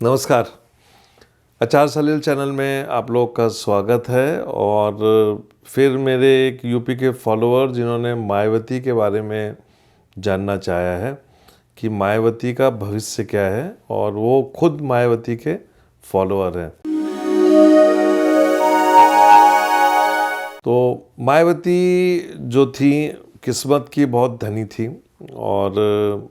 नमस्कार। आचार सलील चैनल में आप लोग का स्वागत है। और फिर मेरे एक यूपी के फॉलोअर जिन्होंने मायावती के बारे में जानना चाहा है कि मायावती का भविष्य क्या है, और वो खुद मायावती के फॉलोअर हैं। तो मायावती जो थी किस्मत की बहुत धनी थी। और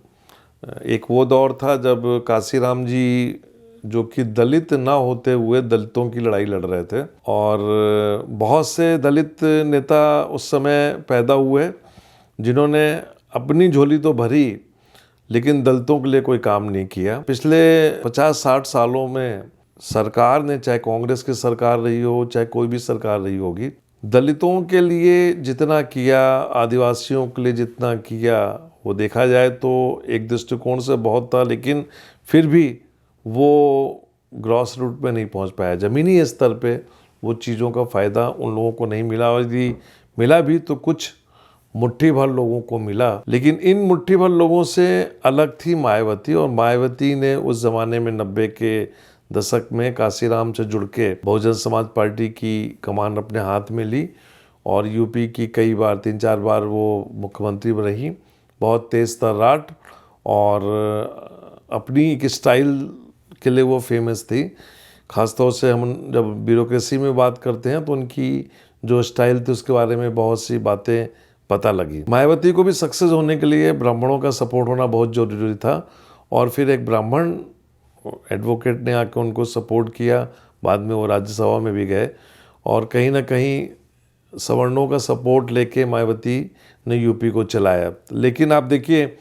एक वो दौर था जब काशीराम जी, जो कि दलित ना होते हुए दलितों की लड़ाई लड़ रहे थे, और बहुत से दलित नेता उस समय पैदा हुए जिन्होंने अपनी झोली तो भरी लेकिन दलितों के लिए कोई काम नहीं किया। पिछले 50-60 सालों में सरकार ने, चाहे कांग्रेस की सरकार रही हो चाहे कोई भी सरकार रही होगी, दलितों के लिए जितना किया, आदिवासियों के लिए जितना किया, वो देखा जाए तो एक दृष्टिकोण से बहुत था, लेकिन फिर भी वो ग्रॉस रूट पे नहीं पहुंच पाया। ज़मीनी स्तर पे वो चीज़ों का फ़ायदा उन लोगों को नहीं मिला, और यदि मिला भी तो कुछ मुट्ठी भर लोगों को मिला। लेकिन इन मुट्ठी भर लोगों से अलग थी मायावती, और मायावती ने उस ज़माने में 90 के दशक में काशीराम से जुड़ के बहुजन समाज पार्टी की कमान अपने हाथ में ली, और यूपी की कई बार 3-4 बार वो मुख्यमंत्री रही। बहुत तेज़ तर्राट और अपनी एक स्टाइल के लिए वो फेमस थी। ख़ासतौर से हम जब ब्यूरोक्रेसी में बात करते हैं तो उनकी जो स्टाइल थी उसके बारे में बहुत सी बातें पता लगी। मायावती को भी सक्सेस होने के लिए ब्राह्मणों का सपोर्ट होना बहुत ज़रूरी था, और फिर एक ब्राह्मण एडवोकेट ने आकर उनको सपोर्ट किया। बाद में वो राज्यसभा में भी गए, और कहीं ना कहीं सवर्णों का सपोर्ट लेके मायावती ने यूपी को चलाया। लेकिन आप देखिए,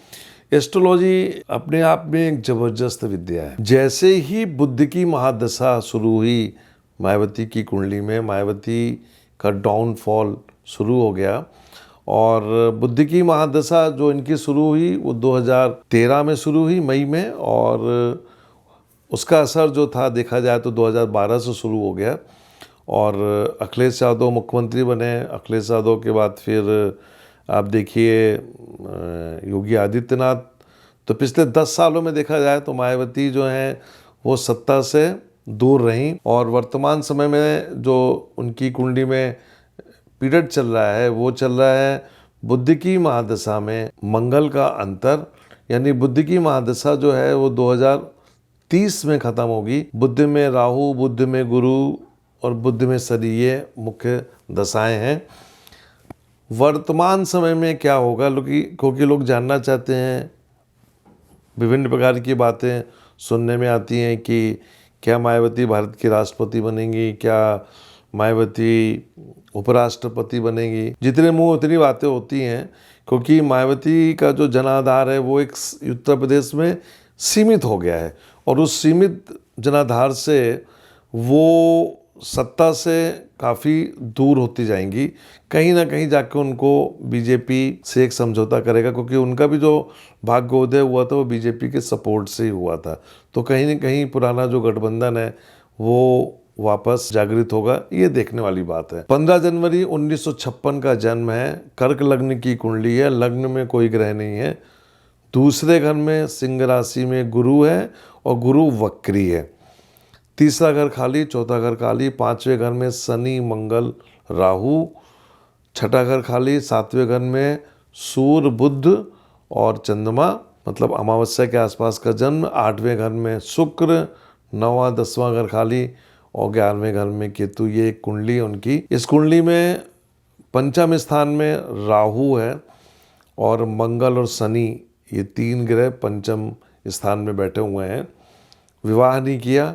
एस्ट्रोलॉजी अपने आप में एक ज़बरदस्त विद्या है। जैसे ही बुध की महादशा शुरू हुई मायावती की कुंडली में, मायावती का डाउनफॉल शुरू हो गया। और बुध की महादशा जो इनकी शुरू हुई वो 2013 में शुरू हुई, मई में, और उसका असर जो था देखा जाए तो 2012 से शुरू हो गया। और अखिलेश यादव मुख्यमंत्री बने। अखिलेश यादव के बाद फिर आप देखिए योगी आदित्यनाथ। तो पिछले 10 सालों में देखा जाए तो मायावती जो हैं वो सत्ता से दूर रहीं, और वर्तमान समय में जो उनकी कुंडली में पीरियड चल रहा है वो चल रहा है बुध की महादशा में मंगल का अंतर। यानी बुध की महादशा जो है वो 2030 में ख़त्म होगी। बुध में राहु, बुध में गुरु और बुध में शनि, ये मुख्य दशाएं हैं। वर्तमान समय में क्या होगा, क्योंकि लोग जानना चाहते हैं, विभिन्न प्रकार की बातें सुनने में आती हैं कि क्या मायावती भारत की राष्ट्रपति बनेंगी, क्या मायावती उपराष्ट्रपति बनेंगी। जितने मुंह उतनी बातें होती हैं, क्योंकि मायावती का जो जनाधार है वो एक उत्तर प्रदेश में सीमित हो गया है, और उस सीमित जनाधार से वो सत्ता से काफ़ी दूर होती जाएंगी। कहीं ना कहीं जाकर उनको बीजेपी से एक समझौता करेगा, क्योंकि उनका भी जो भाग्योदय हुआ था वो बीजेपी के सपोर्ट से ही हुआ था। तो कहीं ना कहीं पुराना जो गठबंधन है वो वापस जागृत होगा, ये देखने वाली बात है। 15 जनवरी 1956 का जन्म है। कर्क लग्न की कुंडली है। लग्न में कोई ग्रह नहीं है। दूसरे घर में सिंह राशि में गुरु है, और गुरु वक्री है। तीसरा घर खाली, चौथा घर खाली, पांचवें घर में शनि, मंगल, राहु, छठा घर खाली, सातवें घर में सूर्य, बुध और चंद्रमा, मतलब अमावस्या के आसपास का जन्म, आठवें घर में शुक्र, नौवां 10वां घर खाली, और 11वें घर में केतु। ये एक कुंडली है उनकी। इस कुंडली में पंचम स्थान में राहु है, और मंगल और शनि, ये 3 ग्रह पंचम स्थान में बैठे हुए हैं। विवाह नहीं किया,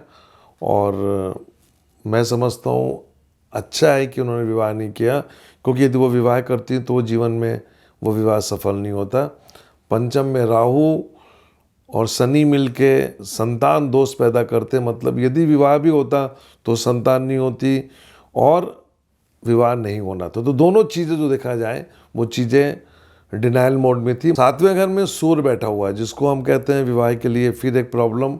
और मैं समझता हूँ अच्छा है कि उन्होंने विवाह नहीं किया, क्योंकि यदि वो विवाह करती तो वो जीवन में वो विवाह सफल नहीं होता। पंचम में राहु और शनि मिलके संतान दोष पैदा करते, मतलब यदि विवाह भी होता तो संतान नहीं होती और विवाह नहीं होना था। तो दोनों चीज़ें जो देखा जाए वो चीज़ें डिनाइल मोड में थी। सातवें घर में सूर्य बैठा हुआ है, जिसको हम कहते हैं विवाह के लिए फिर एक प्रॉब्लम।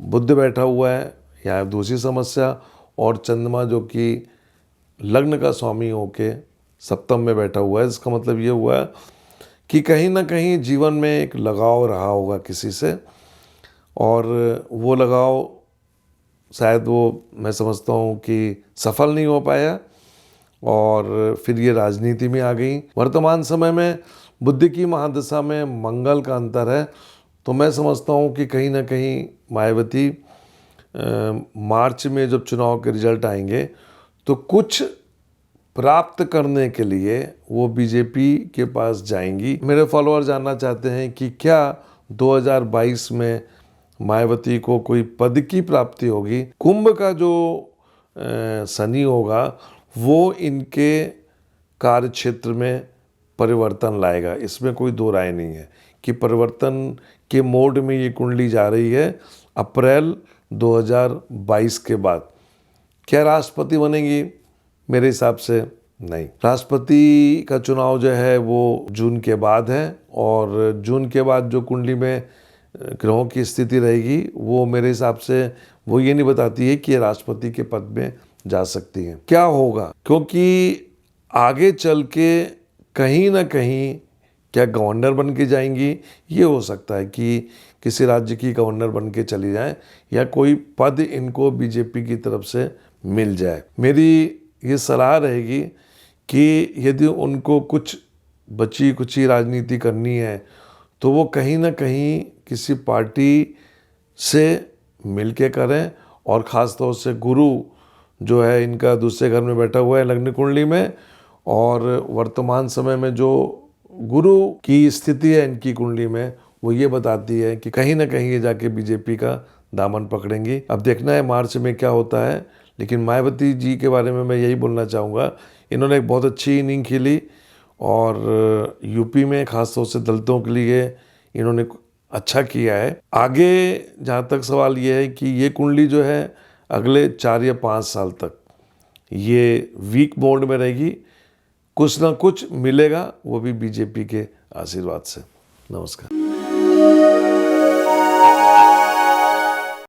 बुध बैठा हुआ है, यहाँ दूसरी समस्या। और चंद्रमा जो कि लग्न का स्वामी होके सप्तम में बैठा हुआ है, इसका मतलब ये हुआ कि कहीं ना कहीं जीवन में एक लगाव रहा होगा किसी से, और वो लगाव शायद वो, मैं समझता हूँ कि सफल नहीं हो पाया और फिर ये राजनीति में आ गई। वर्तमान समय में बुध की महादशा में मंगल का अंतर है, तो मैं समझता हूँ कि कहीं ना कहीं मायावती मार्च में जब चुनाव के रिजल्ट आएंगे तो कुछ प्राप्त करने के लिए वो बीजेपी के पास जाएंगी। मेरे फॉलोअर जानना चाहते हैं कि क्या 2022 में मायावती को कोई पद की प्राप्ति होगी। कुंभ का जो शनि होगा वो इनके कार्य क्षेत्र में परिवर्तन लाएगा, इसमें कोई दो राय नहीं है कि परिवर्तन के मोड में ये कुंडली जा रही है अप्रैल 2022 के बाद। क्या राष्ट्रपति बनेंगी? मेरे हिसाब से नहीं। राष्ट्रपति का चुनाव जो है वो जून के बाद है और जून के बाद जो कुंडली में ग्रहों की स्थिति रहेगी वो मेरे हिसाब से वो ये नहीं बताती है कि ये राष्ट्रपति के पद में जा सकती हैं। क्या होगा, क्योंकि आगे चल के कहीं ना कहीं क्या गवर्नर बन के जाएंगी, ये हो सकता है कि किसी राज्य की गवर्नर बन के चली जाएं या कोई पद इनको बीजेपी की तरफ से मिल जाए। मेरी ये सलाह रहेगी कि यदि उनको कुछ बची कुची राजनीति करनी है तो वो कहीं ना कहीं किसी पार्टी से मिल के करें, और ख़ास तौर से गुरु जो है इनका दूसरे घर में बैठा हुआ है लग्न कुंडली में, और वर्तमान समय में जो गुरु की स्थिति है इनकी कुंडली में वो ये बताती है कि कहीं ना कहीं ये जाके बीजेपी का दामन पकड़ेंगी। अब देखना है मार्च में क्या होता है। लेकिन मायावती जी के बारे में मैं यही बोलना चाहूँगा, इन्होंने एक बहुत अच्छी इनिंग खेली और यूपी में खासतौर से दलितों के लिए इन्होंने अच्छा किया है। आगे जहाँ तक सवाल ये है कि ये कुंडली जो है अगले 4 या 5 साल तक ये वीक मोड में रहेगी, कुछ ना कुछ मिलेगा, वो भी बीजेपी के आशीर्वाद से। नमस्कार।